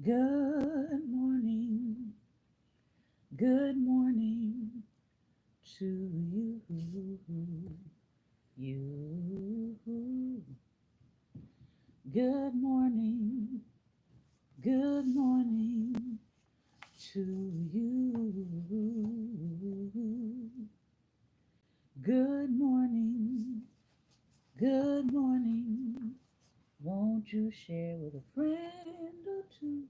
Good morning, good morning to you. You. Good morning, good morning to you. Good morning, good morning. Won't you share with a friend or two?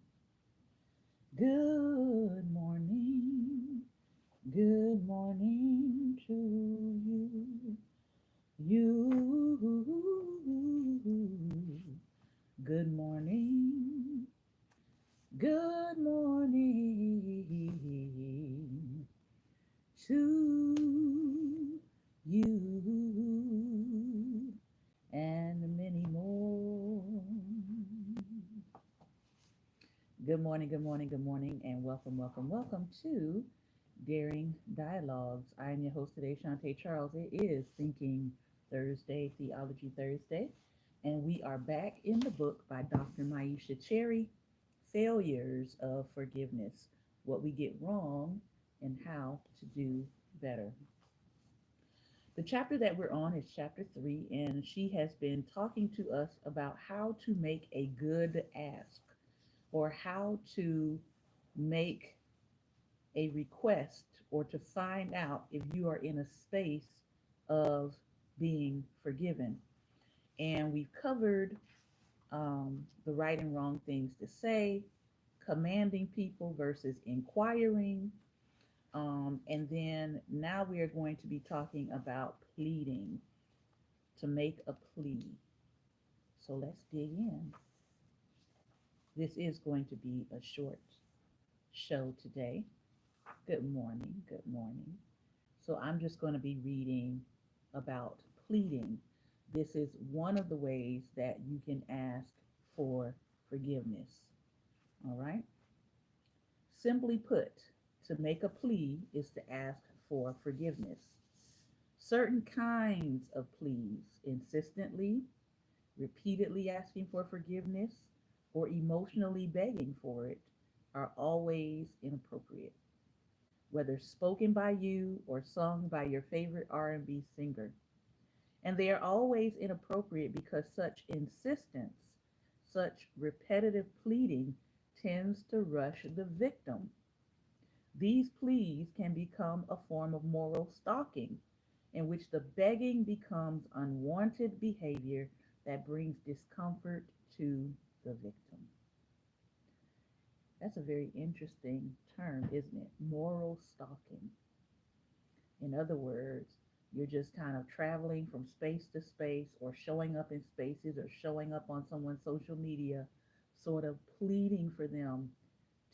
Good morning. Good morning to you. You. Good morning. Good morning to you and many more. Good morning, good morning, and welcome to Daring Dialogues. I am your host today, Shantae Charles. It is Thinking Thursday, Theology Thursday, and we are back in the book by Dr. Maisha Cherry, Failures of Forgiveness, What We Get Wrong and How to Do Better. The chapter that we're on is chapter 3, and she has been talking to us about how to make a good ask or how to make a request or to find out if you are in a space of being forgiven. And we've covered the right and wrong things to say, commanding people versus inquiring. And then now we are going to be talking about pleading, to make a plea. So let's dig in. This is going to be a short show today. Good morning. Good morning. So I'm just going to be reading about pleading. This is one of the ways that you can ask for forgiveness. All right. Simply put, to make a plea is to ask for forgiveness. Certain kinds of pleas, insistently, repeatedly asking for forgiveness, or emotionally begging for it, are always inappropriate, whether spoken by you or sung by your favorite R&B singer. And they are always inappropriate because such insistence, such repetitive pleading tends to rush the victim. These pleas can become a form of moral stalking in which the begging becomes unwanted behavior that brings discomfort to the victim. That's a very interesting term, isn't it? Moral stalking. In other words, you're just kind of traveling from space to space or showing up in spaces or showing up on someone's social media, sort of pleading for them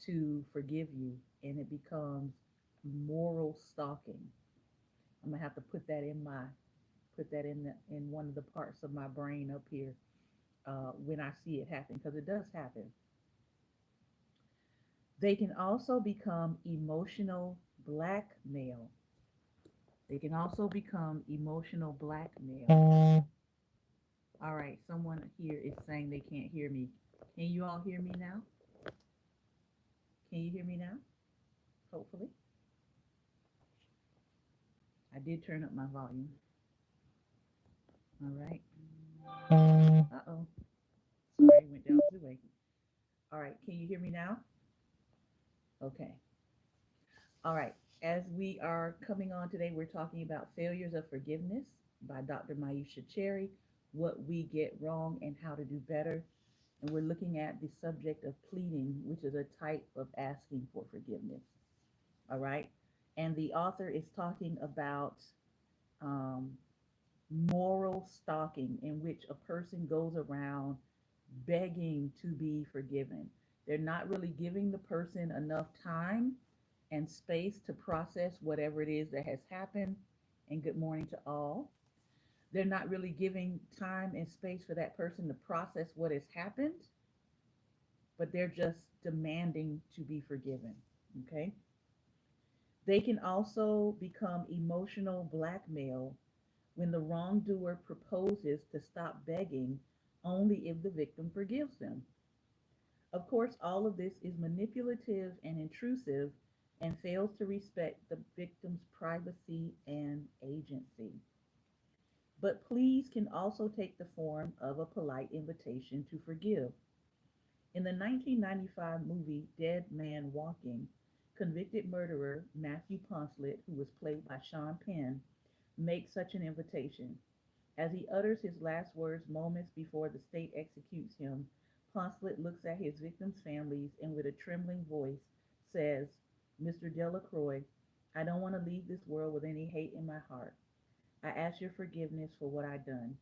to forgive you, and it becomes moral stalking. I'm gonna have to put that in one of the parts of my brain up here when I see it happen because it does happen. They can also become emotional blackmail. They can also become emotional blackmail. All right, someone here is saying they can't hear me. Can you all hear me now? Can you hear me now? Hopefully. I did turn up my volume. All right. Uh-oh. Sorry, went down the way. All right, can you hear me now? Okay. All right. As we are coming on today, we're talking about failures of forgiveness by Dr. Maisha Cherry, what we get wrong and how to do better. And we're looking at the subject of pleading, which is a type of asking for forgiveness. All right. And the author is talking about um, moral stalking, in which a person goes around begging to be forgiven. They're not really giving the person enough time and space to process whatever it is that has happened. And good morning to all. They're not really giving time and space for that person to process what has happened, but they're just demanding to be forgiven. Okay. They can also become emotional blackmail when the wrongdoer proposes to stop begging only if the victim forgives them. Of course, all of this is manipulative and intrusive and fails to respect the victim's privacy and agency. But pleas can also take the form of a polite invitation to forgive. In the 1995 movie Dead Man Walking, convicted murderer Matthew Poncelet, who was played by Sean Penn, makes such an invitation. As he utters his last words moments before the state executes him, Poncelet looks at his victims' families and with a trembling voice says, Mr. Delacroix, I don't want to leave this world with any hate in my heart. I ask your forgiveness for what I done.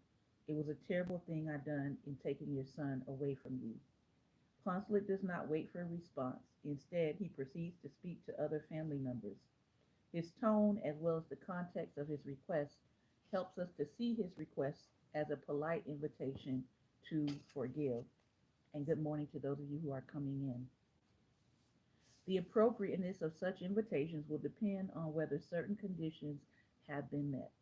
It was a terrible thing I done in taking your son away from you. Poncelet does not wait for a response. Instead, he proceeds to speak to other family members. His tone, as well as the context of his request, helps us to see his request as a polite invitation to forgive. And good morning to those of you who are coming in. The appropriateness of such invitations will depend on whether certain conditions have been met.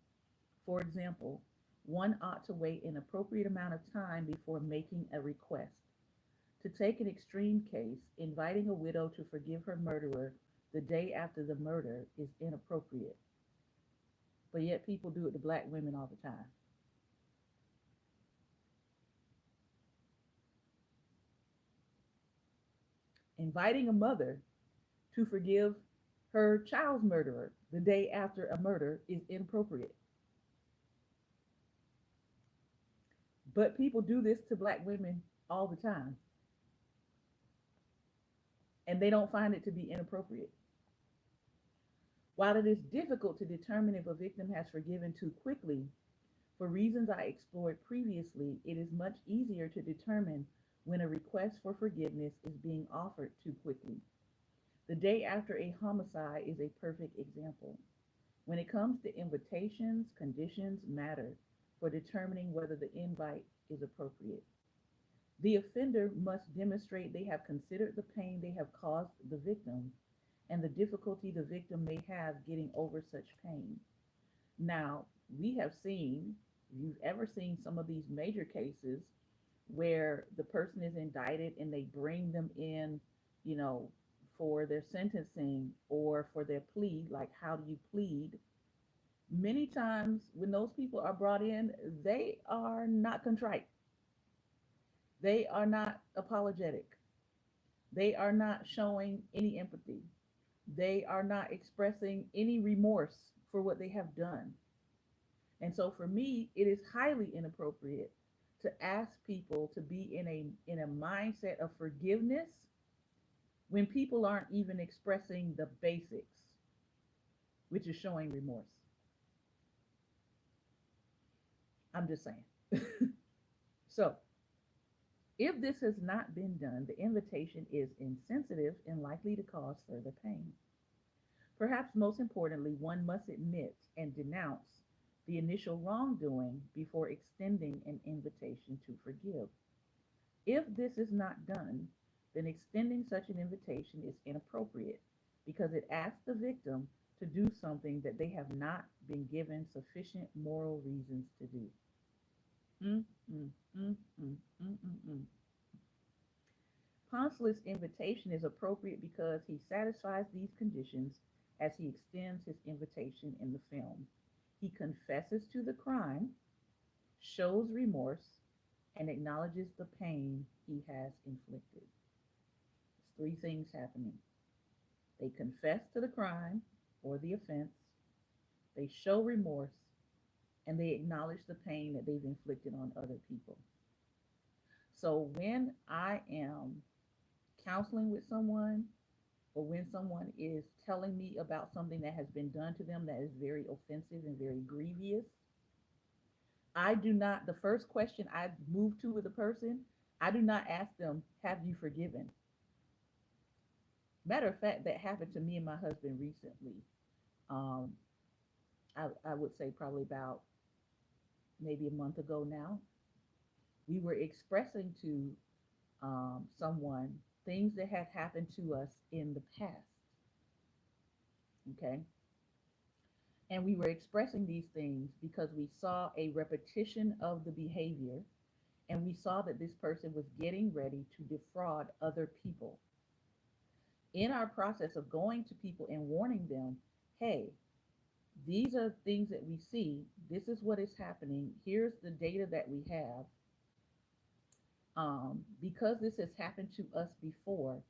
For example, one ought to wait an appropriate amount of time before making a request. To take an extreme case, inviting a widow to forgive her murderer the day after the murder is inappropriate. But yet people do it to black women all the time. Inviting a mother to forgive her child's murderer the day after a murder is inappropriate. But people do this to black women all the time, and they don't find it to be inappropriate. While it is difficult to determine if a victim has forgiven too quickly, for reasons I explored previously, it is much easier to determine when a request for forgiveness is being offered too quickly. The day after a homicide is a perfect example. When it comes to invitations, conditions matter for determining whether the invite is appropriate. The offender must demonstrate they have considered the pain they have caused the victim and the difficulty the victim may have getting over such pain. Now, we have seen, if you've ever seen some of these major cases where the person is indicted and they bring them in, you know, for their sentencing or for their plea, like how do you plead? Many times when those people are brought in, they are not contrite. They are not apologetic. They are not showing any empathy. They are not expressing any remorse for what they have done. And so for me, it is highly inappropriate to ask people to be in a mindset of forgiveness when people aren't even expressing the basics, which is showing remorse. I'm just saying. So, if this has not been done, the invitation is insensitive and likely to cause further pain. Perhaps most importantly, one must admit and denounce the initial wrongdoing before extending an invitation to forgive. If this is not done, then extending such an invitation is inappropriate because it asks the victim to do something that they have not been given sufficient moral reasons to do. Mm, mm, mm, mm, mm, mm, mm. Poncelet's invitation is appropriate because he satisfies these conditions as he extends his invitation in the film. He confesses to the crime, shows remorse, and acknowledges the pain he has inflicted. There's three things happening. They confess to the crime or the offense, they show remorse, and they acknowledge the pain that they've inflicted on other people. So when I am counseling with someone or when someone is telling me about something that has been done to them that is very offensive and very grievous, I do not, the first question I move to with a person, I do not ask them, have you forgiven? Matter of fact, that happened to me and my husband recently. Um, I would say probably about maybe a month ago now. We were expressing to someone things that had happened to us in the past. Okay. And we were expressing these things because we saw a repetition of the behavior and we saw that this person was getting ready to defraud other people. In our process of going to people and warning them, hey, these are things that we see, this is what is happening, here's the data that we have. Because this has happened to us before,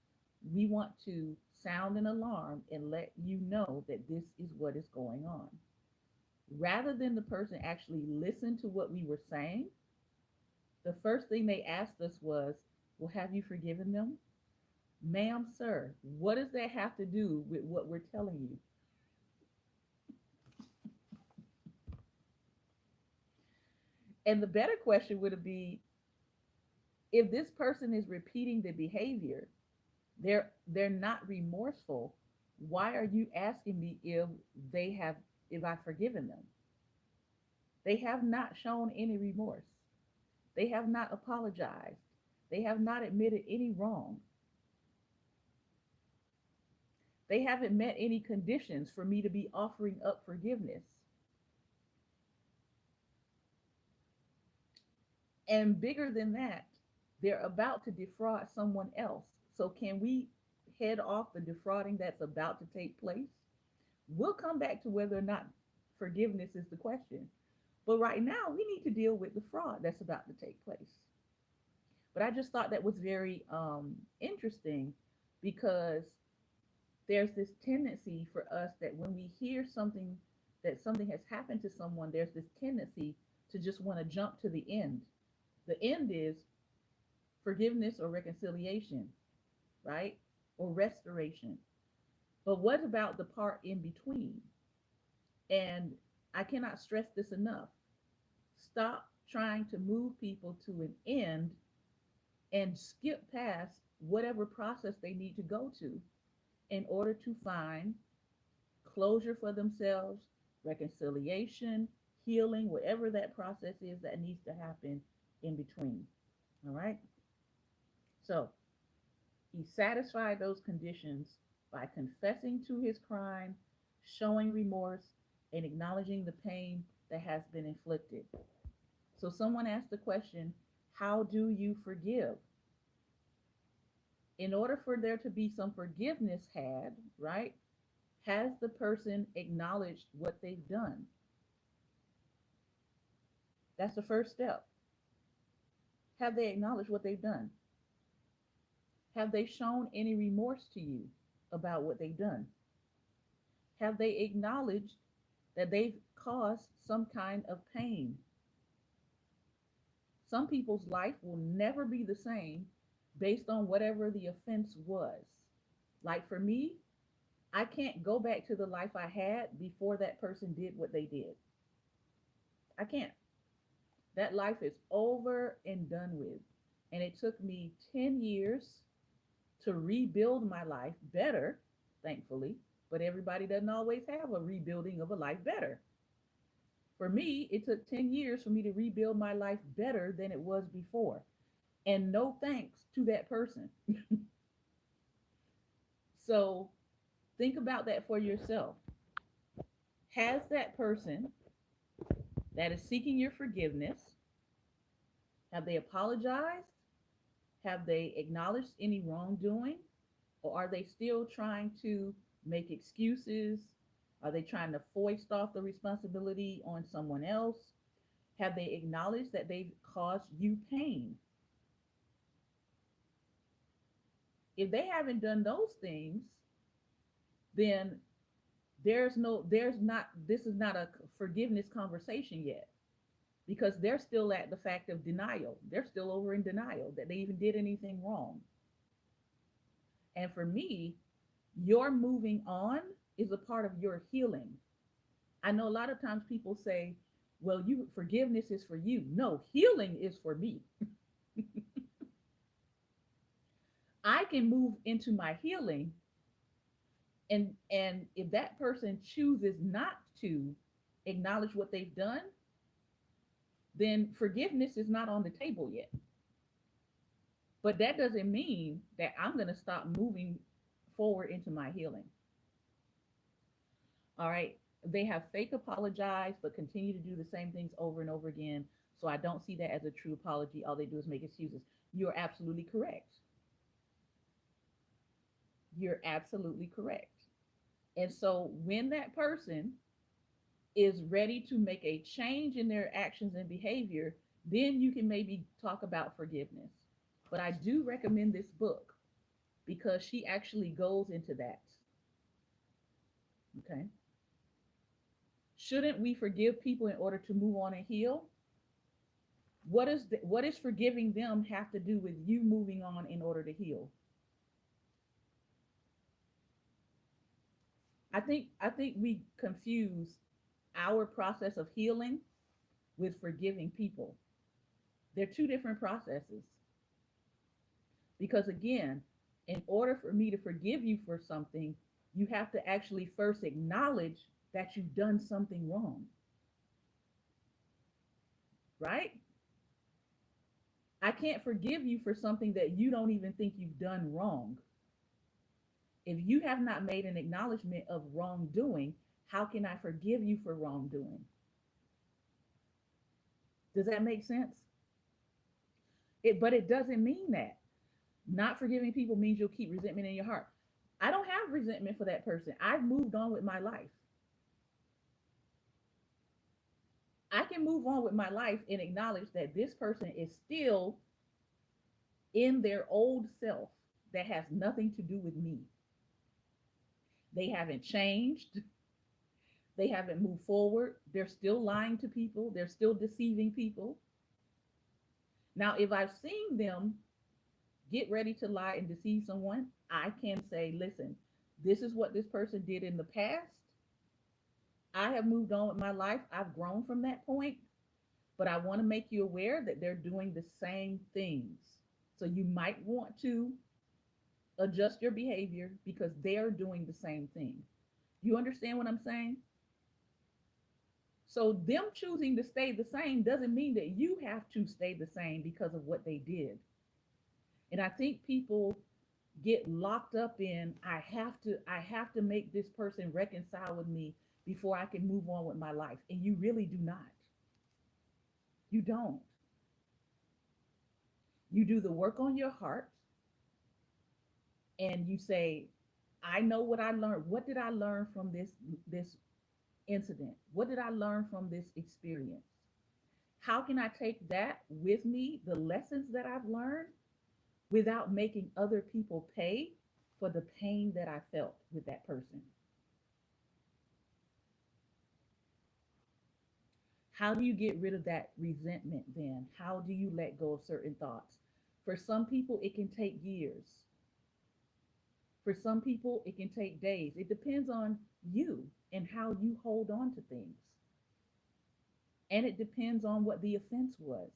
we want to sound an alarm and let you know that this is what is going on. Rather than the person actually listen to what we were saying, the first thing they asked us was, well, have you forgiven them? Ma'am, sir, what does that have to do with what we're telling you? And the better question would be, if this person is repeating the behavior, they're not remorseful, why are you asking me they have if I've forgiven them? They have not shown any remorse. They have not apologized. They have not admitted any wrong. They haven't met any conditions for me to be offering up forgiveness. And bigger than that, they're about to defraud someone else. So, can we head off the defrauding that's about to take place? We'll come back to whether or not forgiveness is the question. But right now, we need to deal with the fraud that's about to take place. But I just thought that was very interesting, because there's this tendency for us that when we hear something, that something has happened to someone, there's this tendency to just want to jump to the end. The end is forgiveness or reconciliation, right? Or restoration. But what about the part in between? And I cannot stress this enough. Stop trying to move people to an end and skip past whatever process they need to go to in order to find closure for themselves, reconciliation, healing, whatever that process is that needs to happen in between. All right. So he satisfied those conditions by confessing to his crime, showing remorse, and acknowledging the pain that has been inflicted. So someone asked the question, how do you forgive? In order for there to be some forgiveness had, right? Has the person acknowledged what they've done? That's the first step. Have they acknowledged what they've done? Have they shown any remorse to you about what they've done? Have they acknowledged that they've caused some kind of pain? Some people's life will never be the same based on whatever the offense was. Like for me, I can't go back to the life I had before that person did what they did. I can't. That life is over and done with. And it took me 10 years to rebuild my life better, thankfully. But everybody doesn't always have a rebuilding of a life better. For me, it took 10 years for me to rebuild my life better than it was before. And no thanks to that person. So think about that for yourself. Has that person that is seeking your forgiveness, have they apologized? Have they acknowledged any wrongdoing? Or are they still trying to make excuses? Are they trying to foist off the responsibility on someone else? Have they acknowledged that they've caused you pain? If they haven't done those things, then there's not, this is not a forgiveness conversation yet, because they're still at the fact of denial. They're still over in denial that they even did anything wrong. And for me, your moving on is a part of your healing. I know a lot of times people say, well, you forgiveness is for you. No, healing is for me. I can move into my healing, and if that person chooses not to acknowledge what they've done, then forgiveness is not on the table yet. But that doesn't mean that I'm going to stop moving forward into my healing. All right. They have fake apologized, but continue to do the same things over and over again. So I don't see that as a true apology. All they do is make excuses. You're absolutely correct. You're absolutely correct. And so when that person is ready to make a change in their actions and behavior, then you can maybe talk about forgiveness. But I do recommend this book because she actually goes into that. Okay. Shouldn't we forgive people in order to move on and heal? What is forgiving them have to do with you moving on in order to heal? I think we confuse our process of healing with forgiving people. They're two different processes. Because again, in order for me to forgive you for something, you have to actually first acknowledge that you've done something wrong, right? I can't forgive you for something that you don't even think you've done wrong. If you have not made an acknowledgement of wrongdoing, how can I forgive you for wrongdoing? Does that make sense? But it doesn't mean that. Not forgiving people means you'll keep resentment in your heart. I don't have resentment for that person. I've moved on with my life. I can move on with my life and acknowledge that this person is still in their old self that has nothing to do with me. They haven't changed. They haven't moved forward. They're still lying to people. They're still deceiving people. Now, if I've seen them get ready to lie and deceive someone, I can say, listen, this is what this person did in the past. I have moved on with my life. I've grown from that point, but I want to make you aware that they're doing the same things. So you might want to adjust your behavior because they're doing the same thing. You understand what I'm saying? So them choosing to stay the same doesn't mean that you have to stay the same because of what they did. And I think people get locked up in I have to make this person reconcile with me before I can move on with my life. And you really do not. You don't. You do the work on your heart and you say, I know what I learned. What did I learn from this incident? What did I learn from this experience? How can I take that with me, the lessons that I've learned, without making other people pay for the pain that I felt with that person? How do you get rid of that resentment then? How do you let go of certain thoughts? For some people, it can take years. For some people, it can take days. It depends on you and how you hold on to things. And it depends on what the offense was.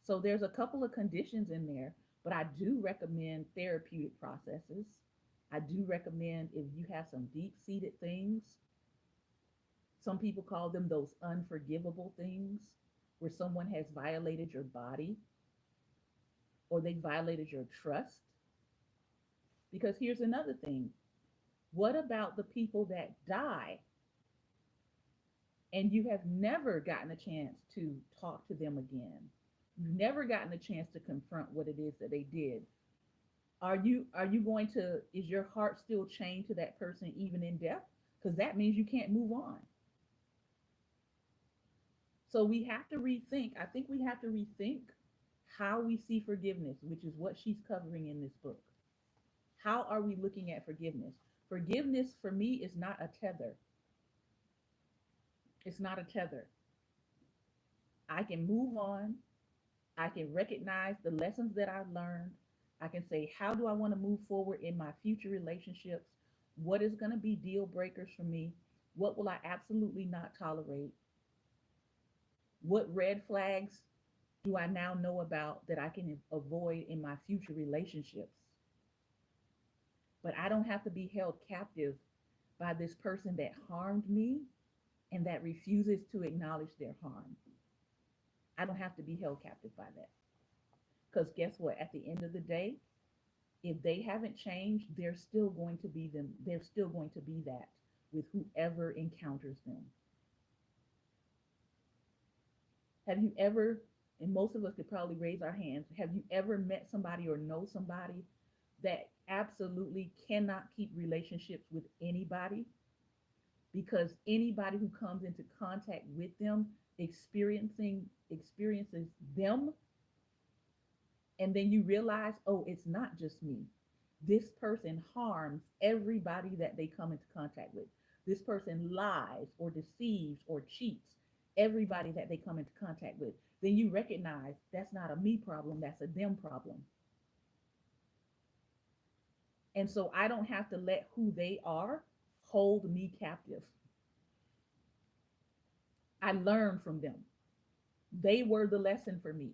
So there's a couple of conditions in there, but I do recommend therapeutic processes. I do recommend if you have some deep seated things, some people call them those unforgivable things, where someone has violated your body or they violated your trust. Because here's another thing, what about the people that die and you have never gotten a chance to talk to them again? You've never gotten a chance to confront what it is that they did. Are you going to, is your heart still chained to that person even in death? Because that means you can't move on. So we have to rethink. I think we have to rethink how we see forgiveness, which is what she's covering in this book. How are we looking at forgiveness? Forgiveness for me is not a tether. It's not a tether. I can move on. I can recognize the lessons that I've learned. I can say, how do I want to move forward in my future relationships? What is going to be deal breakers for me? What will I absolutely not tolerate? What red flags do I now know about that I can avoid in my future relationships? But I don't have to be held captive by this person that harmed me and that refuses to acknowledge their harm. I don't have to be held captive by that. Because guess what? At the end of the day, if they haven't changed, they're still going to be them. They're still going to be that with whoever encounters them. Have you ever, and most of us could probably raise our hands, have you ever met somebody or know somebody that absolutely cannot keep relationships with anybody because anybody who comes into contact with them experiences them, and then you realize, oh, it's not just me. This person harms everybody that they come into contact with. This person lies or deceives or cheats everybody that they come into contact with. Then you recognize that's not a me problem, that's a them problem. And so I don't have to let who they are hold me captive. I learn from them. They were the lesson for me,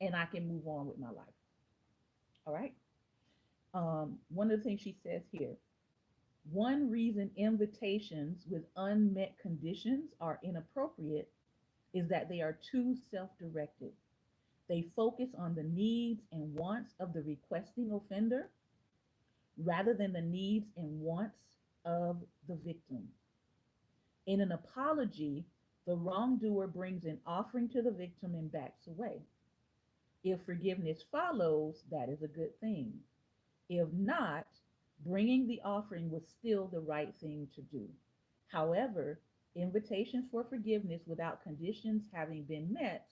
and I can move on with my life. All right. One of the things she says here, one reason invitations with unmet conditions are inappropriate is that they are too self directed. They focus on the needs and wants of the requesting offender rather than the needs and wants of the victim. In an apology, the wrongdoer brings an offering to the victim and backs away. If forgiveness follows, that is a good thing. If not, bringing the offering was still the right thing to do. However, invitations for forgiveness without conditions having been met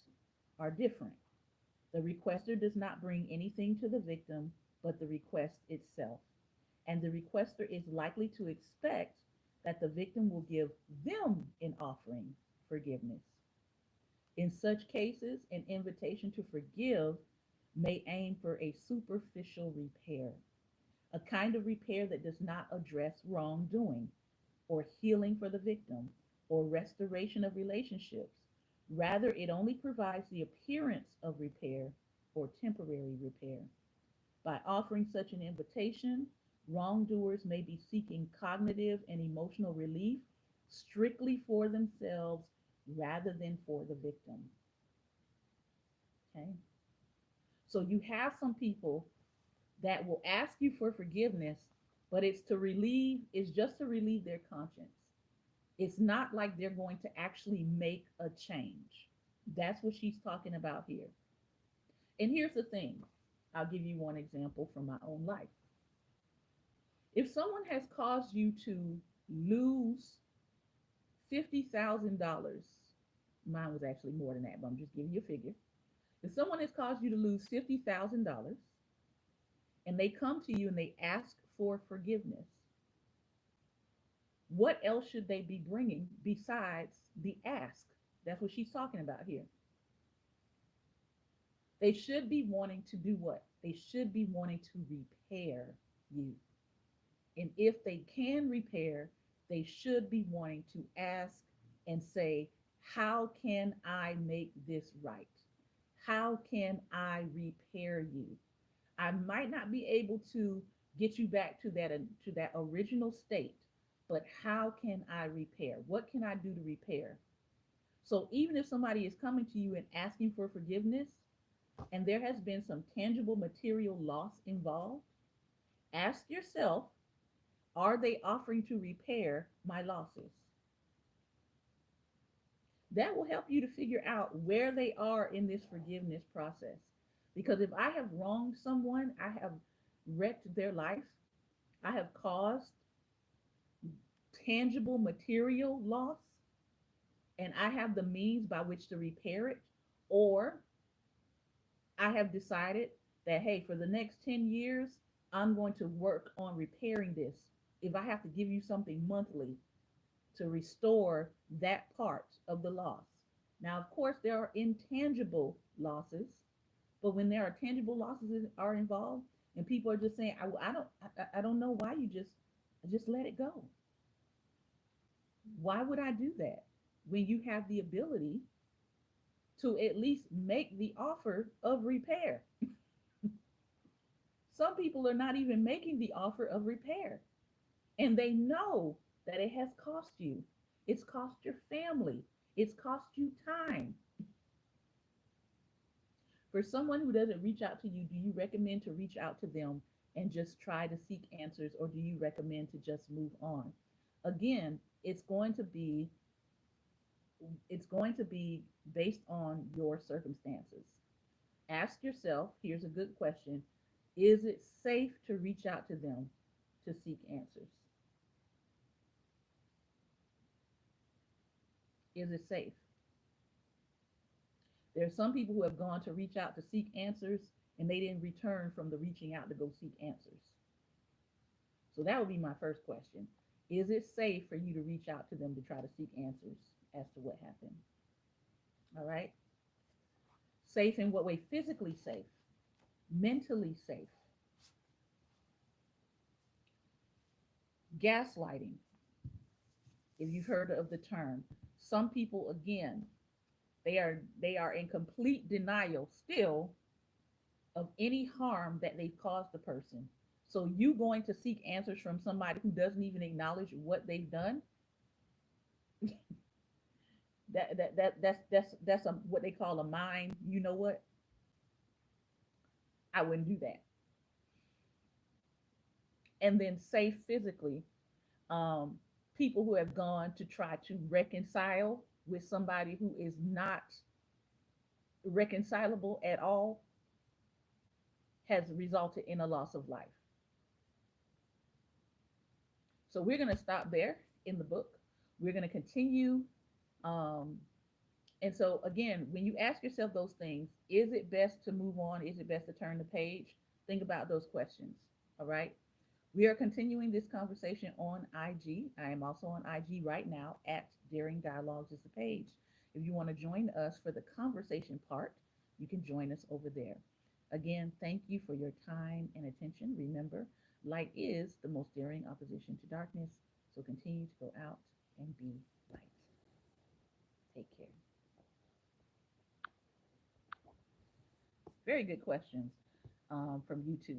are different. The requester does not bring anything to the victim but the request itself, and the requester is likely to expect that the victim will give them an offering forgiveness. In such cases, an invitation to forgive may aim for a superficial repair, a kind of repair that does not address wrongdoing or healing for the victim or restoration of relationships. Rather, it only provides the appearance of repair or temporary repair. By offering such an invitation, wrongdoers may be seeking cognitive and emotional relief strictly for themselves rather than for the victim. Okay? So you have some people that will ask you for forgiveness, but it's just to relieve their conscience. It's not like they're going to actually make a change. That's what she's talking about here. And here's the thing, I'll give you one example from my own life. If someone has caused you to lose $50,000, mine was actually more than that, but I'm just giving you a figure. If someone has caused you to lose $50,000 and they come to you and they ask for forgiveness, what else should they be bringing besides the ask? That's what she's talking about here. They should be wanting to do what? They should be wanting to repair you. And if they can repair, they should be wanting to ask and say, how can I make this right? How can I repair you? I might not be able to get you back to that original state, but how can I repair? What can I do to repair? So even if somebody is coming to you and asking for forgiveness, and there has been some tangible material loss involved, ask yourself, are they offering to repair my losses? That will help you to figure out where they are in this forgiveness process. Because if I have wronged someone, I have wrecked their life, I have caused tangible material loss, and I have the means by which to repair it, or I have decided that, hey, for the next 10 years, I'm going to work on repairing this. If I have to give you something monthly to restore that part of the loss. Now, of course, there are intangible losses, but when there are tangible losses are involved, and people are just saying, I don't know why you just let it go. Why would I do that when you have the ability to at least make the offer of repair? Some people are not even making the offer of repair, and they know that it has cost you. It's cost your family. It's cost you time. For someone who doesn't reach out to you, do you recommend to reach out to them and just try to seek answers, or do you recommend to just move on? Again, it's going to be It's going to be based on your circumstances. Ask yourself, here's a good question, is it safe to reach out to them to seek answers? Is it safe? There are some people who have gone to reach out to seek answers and they didn't return from the reaching out to go seek answers. So that would be my first question. Is it safe for you to reach out to them to try to seek answers as to what happened? All right. Safe in what way? Physically safe, mentally safe. Gaslighting, if you've heard of the term. Some people, again, they are in complete denial still of any harm that they've caused the person. So you going to seek answers from somebody who doesn't even acknowledge what they've done? That's a, what they call a mind. You know what? I wouldn't do that. And then safe physically, um, people who have gone to try to reconcile with somebody who is not reconcilable at all has resulted in a loss of life. So we're going to stop there in the book. We're going to continue. Um, and so, again, when you ask yourself those things, is it best to move on? Is it best to turn the page? Think about those questions. All right. We are continuing this conversation on IG. I am also on IG right now at Daring Dialogues is the page. If you want to join us for the conversation part, you can join us over there. Again, thank you for your time and attention. Remember, light is the most daring opposition to darkness. So continue to go out and be light. Take care. Very good questions from YouTube.